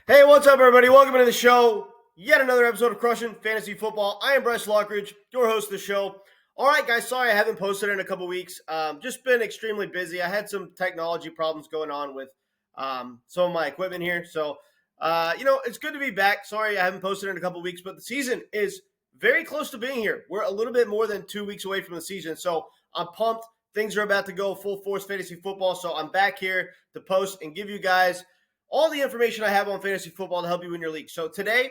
Hey, what's up, everybody? Welcome to the show. Yet another episode of Crushing Fantasy Football. I am Bryce Lockridge, your host of the show. All right, guys, sorry I haven't posted in a couple weeks. Just been extremely busy. I had some technology problems going on with some of my equipment here. So, it's good to be back. Sorry I haven't posted in a couple weeks, but the season is very close to being here. We're a little bit more than 2 weeks away from the season. So, I'm pumped. Things are about to go full force fantasy football. So, I'm back here to post and give you guys all the information I have on fantasy football to help you win your league. So today,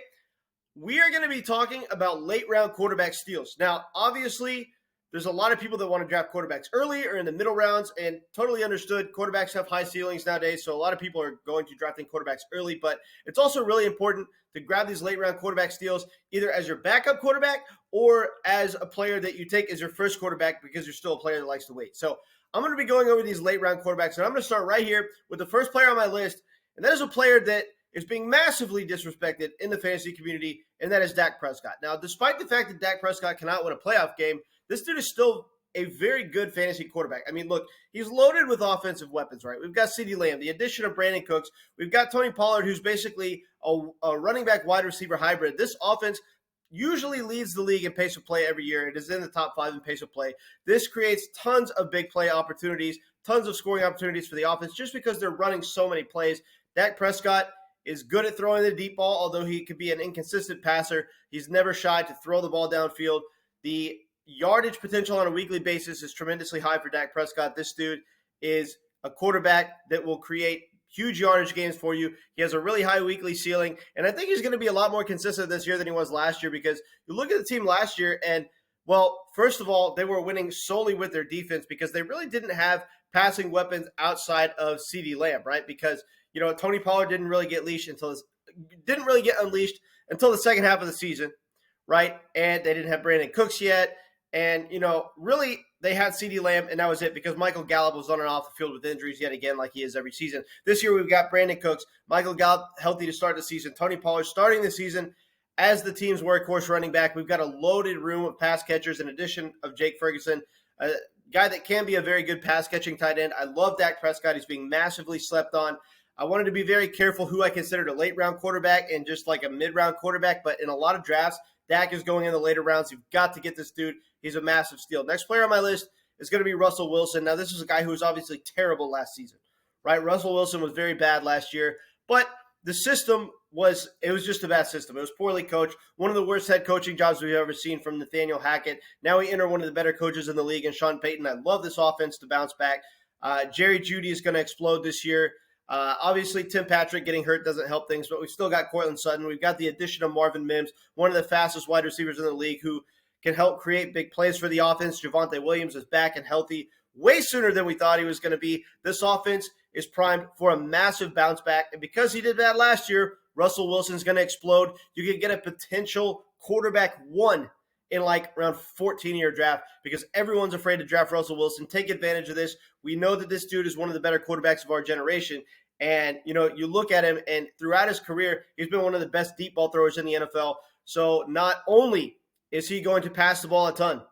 we are going to be talking about late round quarterback steals. Now, obviously, there's a lot of people that want to draft quarterbacks early or in the middle rounds, and totally understood. Quarterbacks have high ceilings nowadays, so a lot of people are going to drafting quarterbacks early, but it's also really important to grab these late round quarterback steals either as your backup quarterback or as a player that you take as your first quarterback because you're still a player that likes to wait. So I'm going to be going over these late round quarterbacks, and I'm going to start right here with the first player on my list. And that is a player that is being massively disrespected in the fantasy community, and that is Dak Prescott. Now, despite the fact that Dak Prescott cannot win a playoff game, this dude is still a very good fantasy quarterback. I mean, look, he's loaded with offensive weapons, right? We've got CeeDee Lamb, the addition of Brandon Cooks. We've got Tony Pollard, who's basically a running back wide receiver hybrid. This offense usually leads the league in pace of play every year. It is in the top 5 in pace of play. This creates tons of big play opportunities, tons of scoring opportunities for the offense just because they're running so many plays. Dak Prescott is good at throwing the deep ball, although he could be an inconsistent passer. He's never shy to throw the ball downfield. The yardage potential on a weekly basis is tremendously high for Dak Prescott. This dude is a quarterback that will create huge yardage games for you. He has a really high weekly ceiling, and I think he's going to be a lot more consistent this year than he was last year because you look at the team last year and, well, first of all, they were winning solely with their defense because they really didn't have passing weapons outside of CeeDee Lamb, right? Because Tony Pollard didn't really get unleashed until the second half of the season, right? And they didn't have Brandon Cooks yet. And, really they had CeeDee Lamb, and that was it because Michael Gallup was on and off the field with injuries yet again like he is every season. This year we've got Brandon Cooks, Michael Gallup healthy to start the season, Tony Pollard starting the season as the team's workhorse running back. We've got a loaded room of pass catchers in addition of Jake Ferguson, a guy that can be a very good pass-catching tight end. I love Dak Prescott. He's being massively slept on. I wanted to be very careful who I considered a late-round quarterback and just like a mid-round quarterback, but in a lot of drafts, Dak is going in the later rounds. You've got to get this dude. He's a massive steal. Next player on my list is going to be Russell Wilson. Now, this is a guy who was obviously terrible last season, right? Russell Wilson was very bad last year, but the system was just a bad system. It was poorly coached. One of the worst head coaching jobs we've ever seen from Nathaniel Hackett. Now we enter one of the better coaches in the league in Sean Payton. I love this offense to bounce back. Jerry Jeudy is going to explode this year. Obviously, Tim Patrick getting hurt doesn't help things, but we've still got Courtland Sutton. We've got the addition of Marvin Mims, one of the fastest wide receivers in the league who can help create big plays for the offense. Javonte Williams is back and healthy way sooner than we thought he was going to be. This offense is primed for a massive bounce back, and because he did that last year, Russell Wilson's going to explode. You can get a potential quarterback one in like around 14-year draft because everyone's afraid to draft Russell Wilson. Take advantage of this. We know that this dude is one of the better quarterbacks of our generation. And, you look at him, and throughout his career, he's been one of the best deep ball throwers in the NFL. So not only is he going to pass the ball a ton,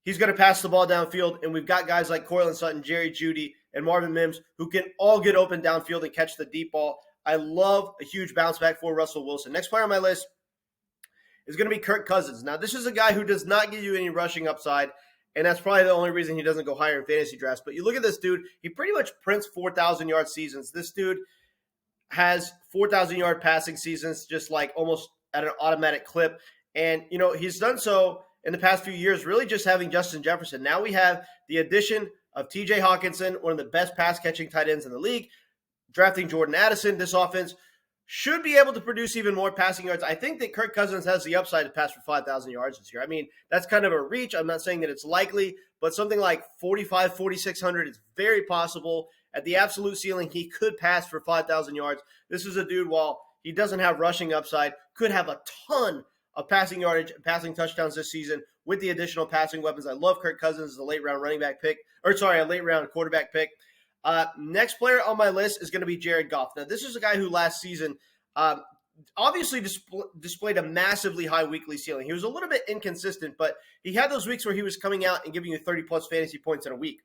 he's going to pass the ball downfield. And we've got guys like Courtland Sutton, Jerry Jeudy, and Marvin Mims who can all get open downfield and catch the deep ball. I love a huge bounce back for Russell Wilson. Next player on my list is going to be Kirk Cousins. Now, this is a guy who does not give you any rushing upside, and that's probably the only reason he doesn't go higher in fantasy drafts. But you look at this dude, he pretty much prints 4,000-yard seasons. This dude has 4,000-yard passing seasons just like almost at an automatic clip. And, he's done so in the past few years, really just having Justin Jefferson. Now we have the addition of TJ Hawkinson, one of the best pass-catching tight ends in the league, drafting Jordan Addison. This offense should be able to produce even more passing yards. I think that Kirk Cousins has the upside to pass for 5,000 yards this year. I mean, that's kind of a reach. I'm not saying that it's likely, but something like 4,600 is very possible. At the absolute ceiling, he could pass for 5,000 yards. This is a dude, while he doesn't have rushing upside, could have a ton of passing yardage and passing touchdowns this season with the additional passing weapons. I love Kirk Cousins as a late-round a late-round quarterback pick. Next player on my list is going to be Jared Goff. Now, this is a guy who last season obviously displayed a massively high weekly ceiling. He was a little bit inconsistent, but he had those weeks where he was coming out and giving you 30-plus fantasy points in a week.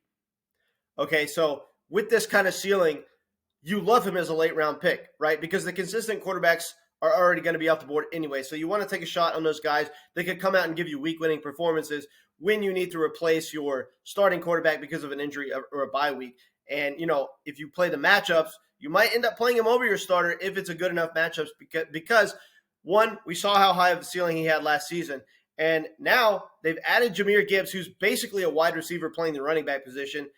Okay, so with this kind of ceiling, you love him as a late round pick, right? Because the consistent quarterbacks are already going to be off the board anyway. So you want to take a shot on those guys that could come out and give you week winning performances when you need to replace your starting quarterback because of an injury or a bye week. And, if you play the matchups, you might end up playing him over your starter if it's a good enough matchups because one, we saw how high of a ceiling he had last season. And now they've added Jahmyr Gibbs, who's basically a wide receiver playing the running back position.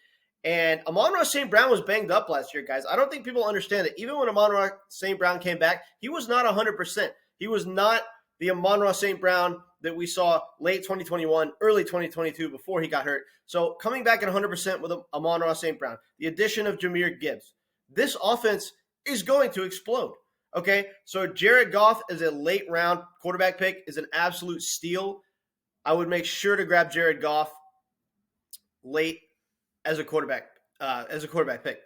And Amon-Ra St. Brown was banged up last year, guys. I don't think people understand that even when Amon-Ra St. Brown came back, he was not 100%. He was not the Amon-Ra St. Brown that we saw late 2021, early 2022 before he got hurt. So coming back at 100% with Amon-Ra St. Brown, the addition of Jahmyr Gibbs, this offense is going to explode. Okay, so Jared Goff as a late round quarterback pick is an absolute steal. I would make sure to grab Jared Goff late as a quarterback pick.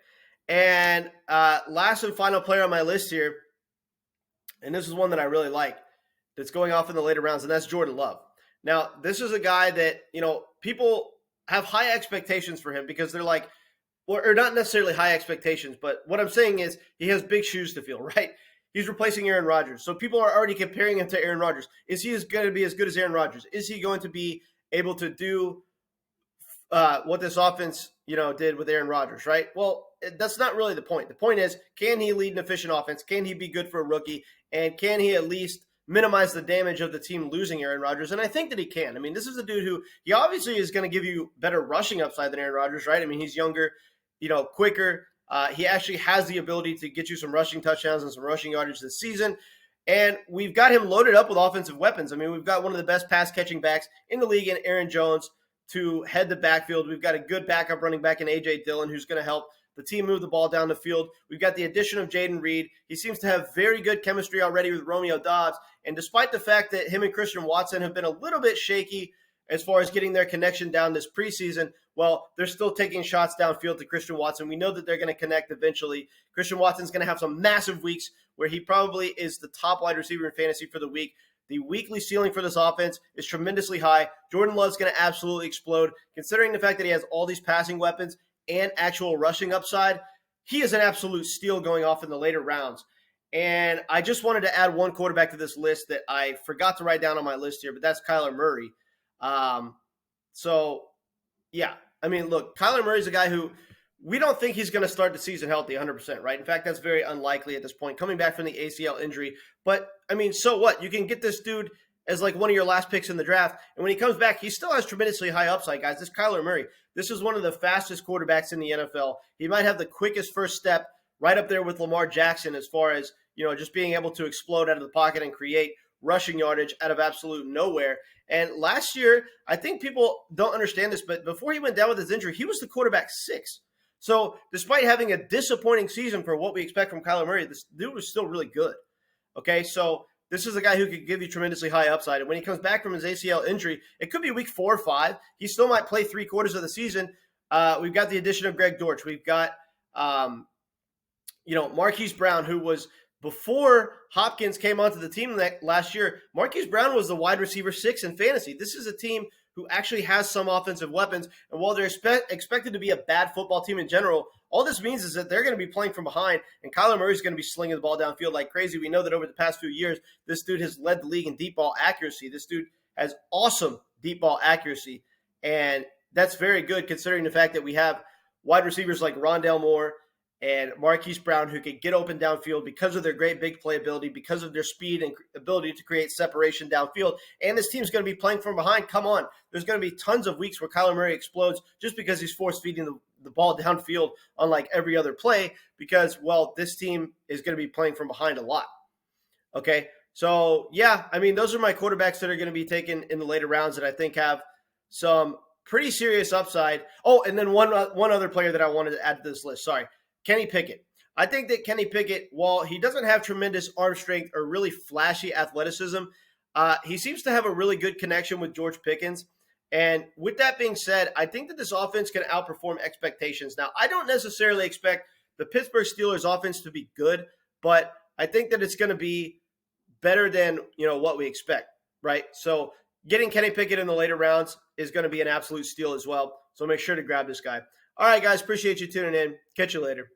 And last and final player on my list here, and this is one that I really like, that's going off in the later rounds, and that's Jordan Love. Now, this is a guy that, people have high expectations for him because they're like, or not necessarily high expectations, but what I'm saying is he has big shoes to fill, right? He's replacing Aaron Rodgers. So people are already comparing him to Aaron Rodgers. Is he going to be as good as Aaron Rodgers? Is he going to be able to do what this offense, did with Aaron Rodgers, right? Well, that's not really the point. The point is, can he lead an efficient offense? Can he be good for a rookie? And can he at least minimize the damage of the team losing Aaron Rodgers? And I think that he can. I mean, this is a dude who, he obviously is going to give you better rushing upside than Aaron Rodgers, right? I mean, he's younger, quicker. He actually has the ability to get you some rushing touchdowns and some rushing yardage this season. And we've got him loaded up with offensive weapons. I mean, we've got one of the best pass-catching backs in the league in Aaron Jones to head the backfield. We've got a good backup running back in A.J. Dillon who's going to help the team move the ball down the field. We've got the addition of Jaden Reed. He seems to have very good chemistry already with Romeo Doubs. And despite the fact that him and Christian Watson have been a little bit shaky as far as getting their connection down this preseason, well, they're still taking shots downfield to Christian Watson. We know that they're going to connect eventually. Christian Watson's going to have some massive weeks where he probably is the top wide receiver in fantasy for the week. The weekly ceiling for this offense is tremendously high. Jordan Love's going to absolutely explode. Considering the fact that he has all these passing weapons and actual rushing upside, he is an absolute steal going off in the later rounds. And I just wanted to add one quarterback to this list that I forgot to write down on my list here, but that's Kyler Murray. I mean, look, Kyler Murray's a guy who we don't think he's going to start the season healthy 100%, right? In fact, that's very unlikely at this point, coming back from the ACL injury. But, I mean, so what? You can get this dude as like one of your last picks in the draft. And when he comes back, he still has tremendously high upside, guys. This Kyler Murray, this is one of the fastest quarterbacks in the NFL. He might have the quickest first step, right up there with Lamar Jackson as far as, just being able to explode out of the pocket and create rushing yardage out of absolute nowhere. And last year, I think people don't understand this, but before he went down with his injury, he was the quarterback 6. So despite having a disappointing season for what we expect from Kyler Murray, this dude was still really good. Okay, so this is a guy who could give you tremendously high upside. And when he comes back from his ACL injury, it could be week 4 or 5. He still might play 3/4 of the season. We've got the addition of Greg Dortch. We've got, Marquise Brown, who was, before Hopkins came onto the team last year, Marquise Brown was the wide receiver 6 in fantasy. This is a team who actually has some offensive weapons. And while they're expected to be a bad football team in general, all this means is that they're going to be playing from behind, and Kyler Murray's going to be slinging the ball downfield like crazy. We know that over the past few years, this dude has led the league in deep ball accuracy. This dude has awesome deep ball accuracy, and that's very good considering the fact that we have wide receivers like Rondale Moore and Marquise Brown who can get open downfield because of their great big play ability, because of their speed and ability to create separation downfield. And this team's going to be playing from behind. Come on. There's going to be tons of weeks where Kyler Murray explodes just because he's force-feeding the ball downfield unlike every other play because, well, this team is going to be playing from behind a lot. Okay? So, yeah, I mean, those are my quarterbacks that are going to be taken in the later rounds that I think have some pretty serious upside. Oh, and then one other player that I wanted to add to this list. Sorry. Kenny Pickett. I think that Kenny Pickett, while he doesn't have tremendous arm strength or really flashy athleticism, he seems to have a really good connection with George Pickens. And with that being said, I think that this offense can outperform expectations. Now, I don't necessarily expect the Pittsburgh Steelers offense to be good, but I think that it's going to be better than, what we expect, right? So getting Kenny Pickett in the later rounds is going to be an absolute steal as well. So make sure to grab this guy. All right, guys, appreciate you tuning in. Catch you later.